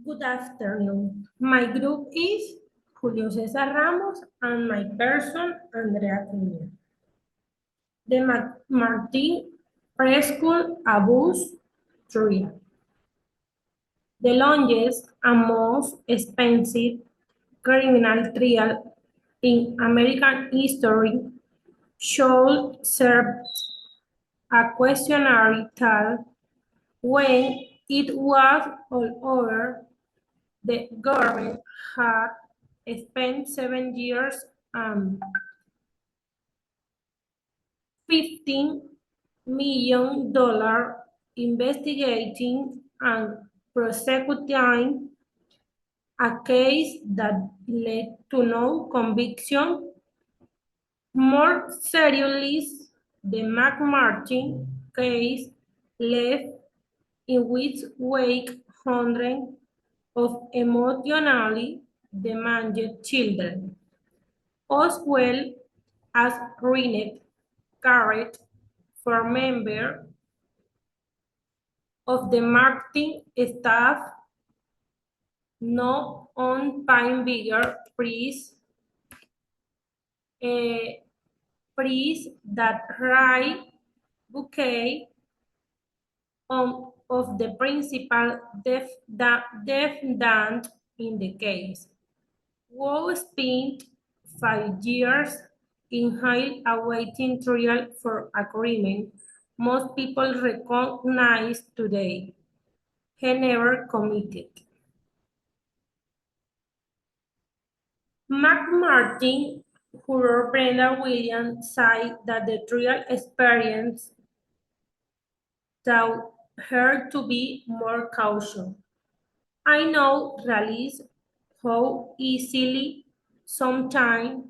Good afternoon. My group is Julio Cesar Ramos and my person, Andrea Cunha. The Mcmartin Preschool Abuse Trial. The longest and most expensive criminal trial in American history should serve a questionary tale when it was all over. The government had spent 7 years and $15 million investigating and prosecuting a case that led to no conviction. More seriously, the Mcmartin case left in its wake hundreds of emotionally demanded children, as well as ruined careers for members of the marketing staff. No on pine bigger a priest that write bouquet of the principal defendant in the case. Who spent 5 years in high awaiting trial for a crime most people recognize today he never committed. Mcmartin, who wrote Brenda Williams, said that the trial experience taught her to be more cautious. I know realize how easily sometimes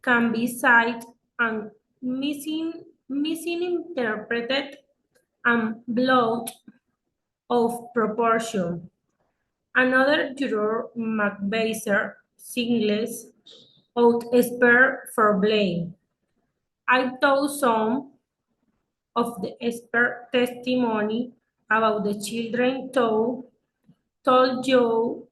can be cited and misinterpreted and blown of proportion. Another juror, McBaser, singles out expert for blame. I told some of the expert testimony about the children told you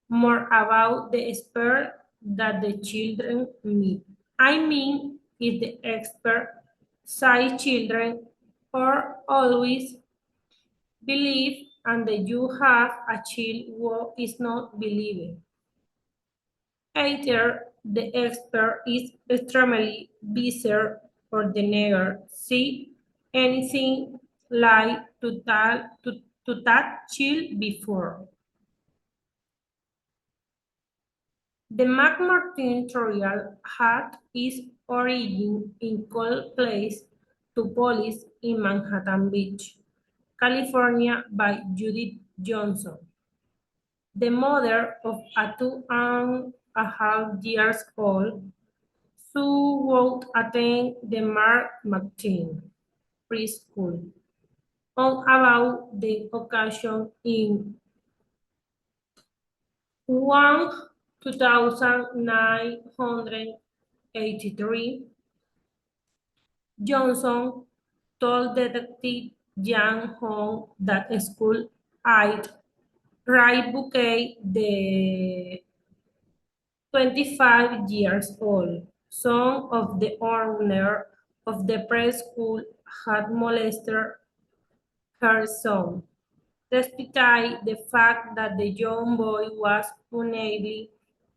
more about the expert that the children meet. I mean, if the expert say children are always believe and that you have a child who is not believing. Either the expert is extremely busy or the never see anything like to that child before. The Mcmartin trial had its origin in cold place to police in Manhattan Beach, California by Judith Johnson, the mother of a 2.5 years old who would attend the Mcmartin Preschool on about the occasion in 1983. Johnson told Detective Jan Hong that school aide Ray Bouquet, the 25 years old son of the owner of the preschool, had molested her son, despite the fact that the young boy was unable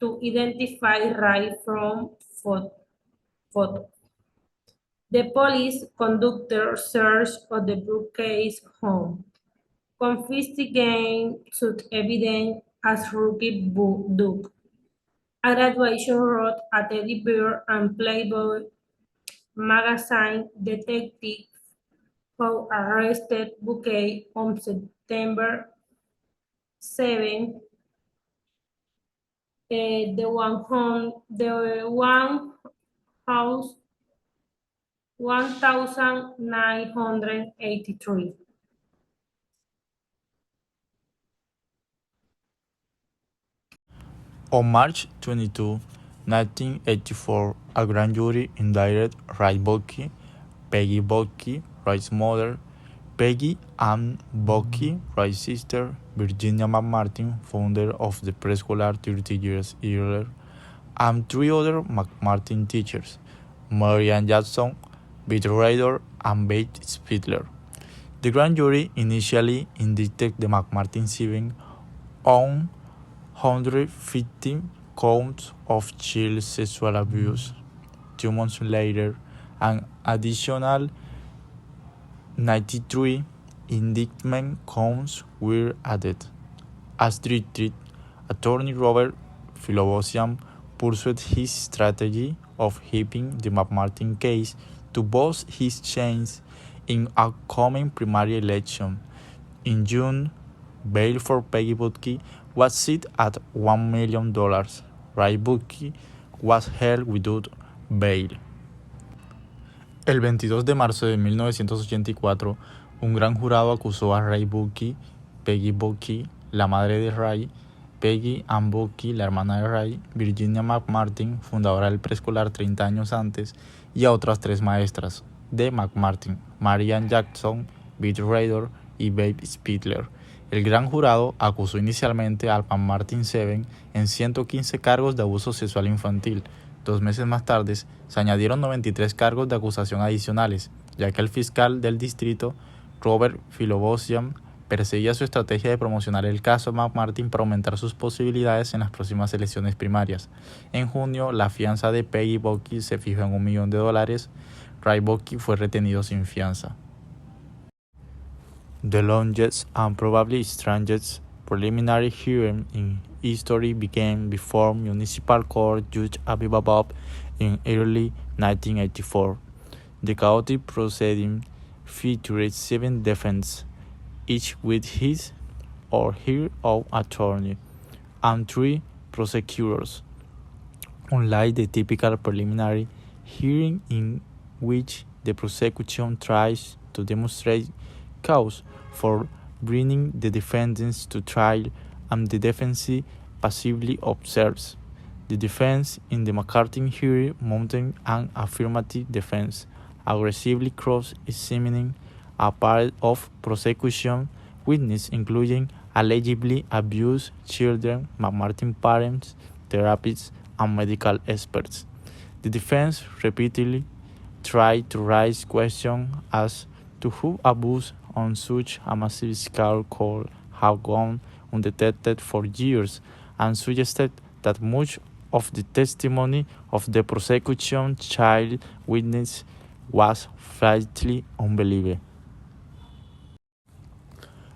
to identify Ray from photo. The police conducted search of the Bouquet's home, confiscating such evidence as rookie book, a graduation wrote a teddy bear and Playboy magazine detective who arrested Bouquet on September 7. The one house 1983. On March 22, 1984, a grand jury indicted Ray Bolke, Peggy Bolke, Ray's mother, Peggy Ann Bucky, Wright's sister, Virginia Mcmartin, founder of the Preschool 30 years earlier, and three other Mcmartin teachers, Marian Jackson, Peter Rader, and Babe Spittler. The grand jury initially indicted the Mcmartin siblings on 115 counts of child sexual abuse. 2 months later, an additional 93 indictment counts were added. As treated, attorney Robert Philobosian pursued his strategy of heaping the Mcmartin case to boost his chances in a coming primary election. In June, bail for Peggy Bucky was set at $1 million. Ray Bucky was held without bail. El 22 de marzo de 1984, un gran jurado acusó a Ray Bucky, Peggy Bucky, la madre de Ray, Peggy Ann Bucky, la hermana de Ray, Virginia Mcmartin, fundadora del preescolar 30 años antes, y a otras tres maestras de Mcmartin, Marian Jackson, Beth Rader y Babe Spittler. El gran jurado acusó inicialmente al Mcmartin 7 en 115 cargos de abuso sexual infantil. 2 meses más tarde, se añadieron 93 cargos de acusación adicionales, ya que el fiscal del distrito, Robert Philobosian, perseguía su estrategia de promocionar el caso Mcmartin para aumentar sus posibilidades en las próximas elecciones primarias. En junio, la fianza de Peggy Bucky se fijó en $1 millón. Ray Bucky fue retenido sin fianza. The longest and probably strangest preliminary hearing in history began before Municipal Court Judge Aviva Bob in early 1984. The chaotic proceeding featured 7 defendants, each with his or her own attorney, and 3 prosecutors. Unlike the typical preliminary hearing in which the prosecution tries to demonstrate cause for bringing the defendants to trial and the defense passively observes. The defense in the Mcmartin hearing mounted an affirmative defense, aggressively cross-examining a part of prosecution witnesses including allegedly abused children, Mcmartin parents, therapists, and medical experts. The defense repeatedly tried to raise questions as to who abused on such a massive scale could have gone undetected for years, and suggested that much of the testimony of the prosecution child witness was flatly unbelievable.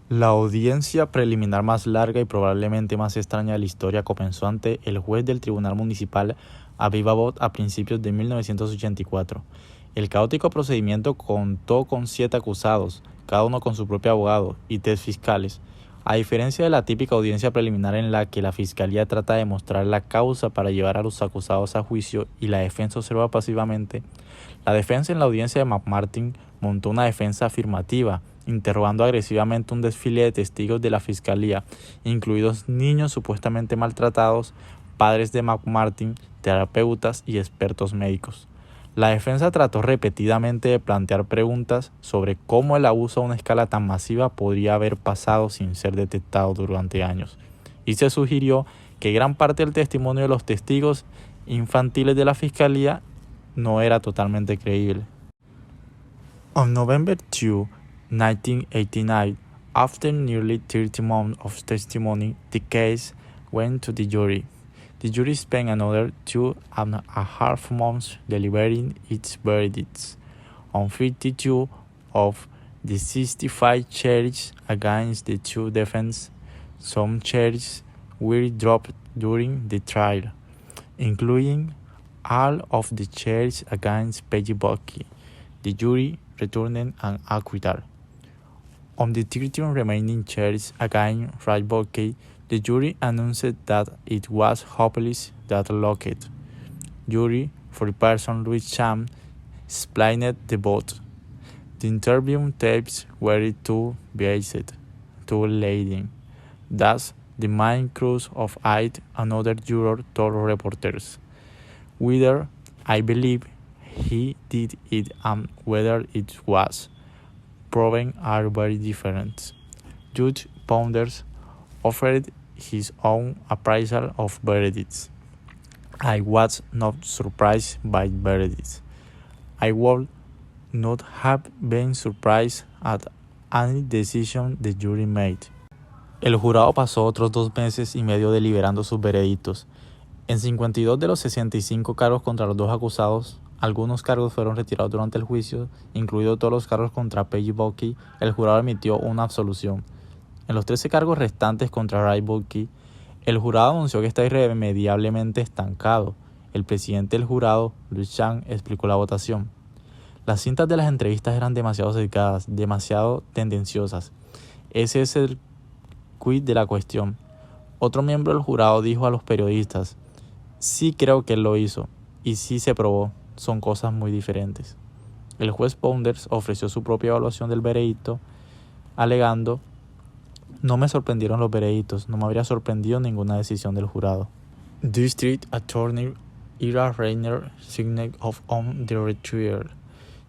La audiencia preliminar más larga y probablemente más extraña de la historia comenzó ante el juez del Tribunal Municipal Aviva Bob a principios de 1984. El caótico procedimiento contó con 7 acusados, cada uno con su propio abogado, y 3 fiscales. A diferencia de la típica audiencia preliminar en la que la fiscalía trata de mostrar la causa para llevar a los acusados a juicio y la defensa observa pasivamente, la defensa en la audiencia de Mcmartin montó una defensa afirmativa, interrogando agresivamente un desfile de testigos de la fiscalía, incluidos niños supuestamente maltratados, padres de Mcmartin, terapeutas y expertos médicos. La defensa trató repetidamente de plantear preguntas sobre cómo el abuso a una escala tan masiva podría haber pasado sin ser detectado durante años, y se sugirió que gran parte del testimonio de los testigos infantiles de la fiscalía no era totalmente creíble. On November 2, 1989, after nearly 30 months of testimony, the case went to the jury. The jury spent another 2.5 months deliberating its verdicts on 52 of the 65 charges against the 2 defendants. Some charges were dropped during the trial, including all of the charges against Peggy Bucky. The jury returned an acquittal. On the 13 remaining charges against Ray Bucky, the jury announced that it was hopeless deadlocked. Jury foreperson Louis Cham explained the vote. The interview tapes were too biased, too leading. Thus, the main crux of it, another juror told reporters, whether I believe he did it and whether it was proven are very different. Judge Ponders offered his own appraisal of verdicts. I was not surprised by verdicts. I would not have been surprised at any decision the jury made. El jurado pasó otros 2 meses y medio deliberando sus veredictos. En 52 de los 65 cargos contra los 2 acusados, algunos cargos fueron retirados durante el juicio, incluidos todos los cargos contra Peggy Bucky. El jurado emitió una absolución. En los 13 cargos restantes contra Ray Bucky, el jurado anunció que está irremediablemente estancado. El presidente del jurado, Luis Chang, explicó la votación. Las cintas de las entrevistas eran demasiado sesgadas, demasiado tendenciosas. Ese es el quid de la cuestión. Otro miembro del jurado dijo a los periodistas: sí creo que él lo hizo, y sí se probó, son cosas muy diferentes. El juez Ponders ofreció su propia evaluación del veredicto, alegando: no me sorprendieron los veredictos, no me habría sorprendido ninguna decisión del jurado. District Attorney Ira Reiner signed off on the retrieval.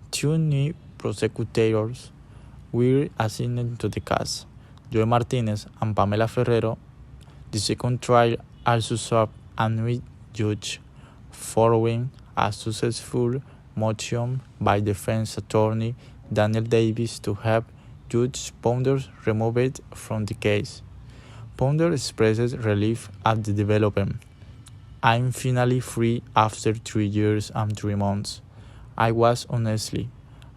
2 new prosecutors were assigned to the case. Joe Martinez and Pamela Ferrero. The second trial also served a new judge, following a successful motion by defense attorney Daniel Davis to have Judge Ponders removed from the case. Ponders expresses relief at the development. I'm finally free after 3 years and 3 months. I was honestly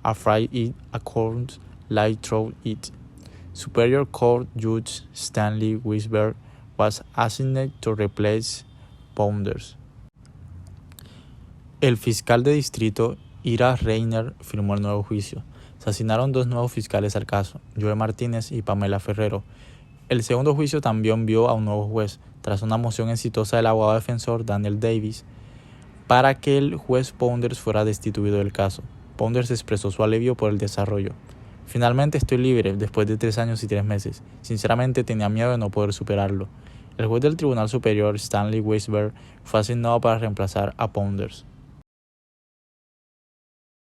afraid it occurred like through it. Superior Court Judge Stanley Wisberg was assigned to replace Ponders. El fiscal de distrito Ira Reiner firmó el nuevo juicio. Se asignaron 2 nuevos fiscales al caso, Joe Martínez y Pamela Ferrero. El segundo juicio también envió a un nuevo juez, tras una moción exitosa del abogado defensor Daniel Davis, para que el juez Ponders fuera destituido del caso. Ponders expresó su alivio por el desarrollo. Finalmente estoy libre después de 3 años y 3 meses. Sinceramente tenía miedo de no poder superarlo. El juez del Tribunal Superior, Stanley Wisberg, fue asignado para reemplazar a Ponders.